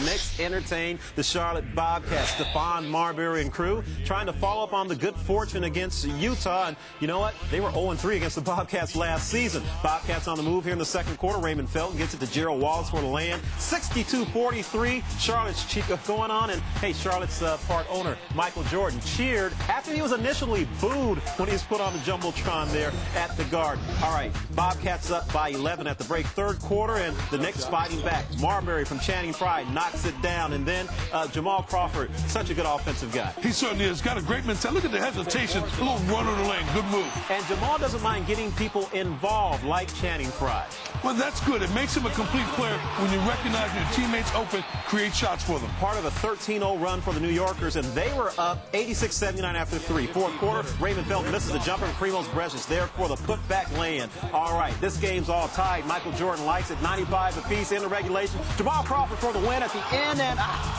Knicks entertain the Charlotte Bobcats. Stephon Marbury and crew trying to follow up on the good fortune against Utah. And you know what? They were 0-3 against the Bobcats last season. Bobcats on the move here in the second quarter. Raymond Felton gets it to Gerald Wallace for the land. 62-43. Charlotte's going on. And, hey, Charlotte's part owner, Michael Jordan, cheered after he was initially booed when he was put on the Jumbotron there at the Garden. All right, Bobcats up by 11 at the break. Third quarter, and the Knicks fighting back. Marbury from Channing Frye knocks it down. And then Jamal Crawford, such a good offensive guy. He certainly is. Got a great mentality. Look at the hesitation. A little run on the lane. Good move. And Jamal doesn't mind getting people involved like Channing Frye. Well, that's good. It makes him a complete player when you recognize your teammates open, create shots for them. Part of a 13-0 run for the New Yorkers, and they were up 86-79 after three. Fourth quarter, Raymond Felton misses the jumper, and Primo's Bresh is there for the putback lay-in. All right, this game's all tied. Michael Jordan likes it, 95 apiece in the regulation. Jamal Crawford for the win at the end, and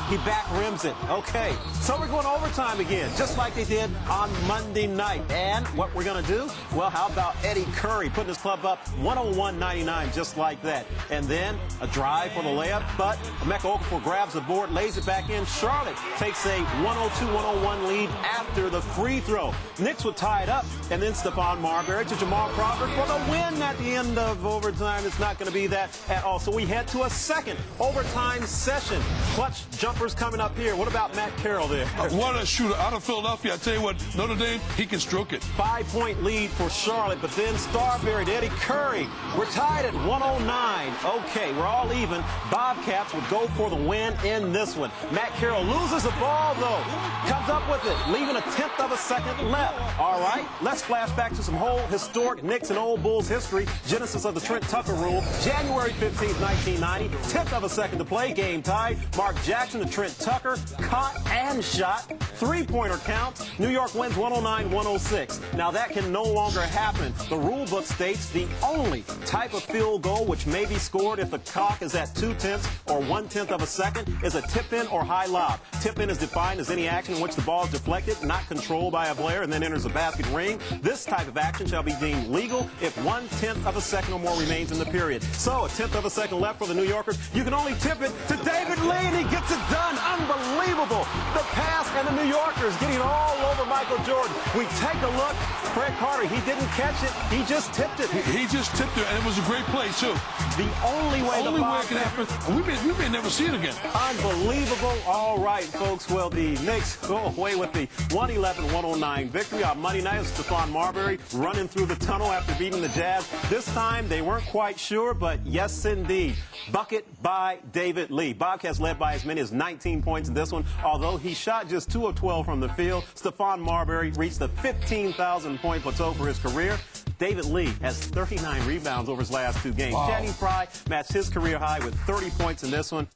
he back rims it. Okay, so we're going overtime again, just like they did on Monday night. And what we're going to do? Well, how about Eddy Curry putting his club up 101-99, just like that. And then a drive for the layup, but Emeka Okafor grabs the board, lays it back in. Charlotte takes a 102-101 lead after the free throw. Knicks would tie it up, and then Stephon Marbury to Jamal Crawford for the win at the end of overtime. It's not going to be that at all. So we head to a second overtime session. Clutch jumpers coming up here. What about Matt Carroll there? What a shooter out of Philadelphia. I tell you what, Notre Dame, he can stroke it. 5-point lead for Charlotte, but then Starberry to Eddy Curry. We're tied at 109. Okay, we're all even. Bobcats would go for the win in this one. Matt Carroll loses the ball, though. Comes up with it, leaving a tenth of a second left. All right, let's flash back to some whole historic Knicks and Old Bulls history. Genesis of the Trent Tucker rule, January 15th, 1990. Tenth of a second to play, game tied. Mark Jackson to Trent Tucker, caught and shot. Three-pointer counts. New York wins 109-106. Now, that can no longer happen. The rule book states the only type of field goal which may be scored if the clock is at 2/10 or 1/10 of a second is a tip-in or high lob. Tip-in is defined as any action in which the ball is deflected, not controlled by a player, and then enters the basket ring. This type of action shall be deemed legal if 1/10 of a second or more remains in the period. So, a tenth of a second left for the New Yorkers. You can only tip it to David Lee, and he gets it done. Unbelievable. The pass, and the New Yorkers getting all over Michael Jordan. We take a look. Fred Carter, he didn't catch it. He just tipped it. He just tipped it, and it was a great play, too. The only way the Bobcats can happen. We may never see it again. Unbelievable. All right, folks. Well, the Knicks go away with the 111-109 victory on Monday night. Stephon Marbury running through the tunnel after beating the Jazz. This time, they weren't quite sure, but yes, indeed. Bucket by David Lee. Bobcats led by as many as 19 points in this one. Although he shot just 2 of 12 from the field, Stephon Marbury reached the 15,000-point plateau for his career. David Lee has 39 rebounds over his last 2 games. Wow. Channing Frye matched his career high with 30 points in this one.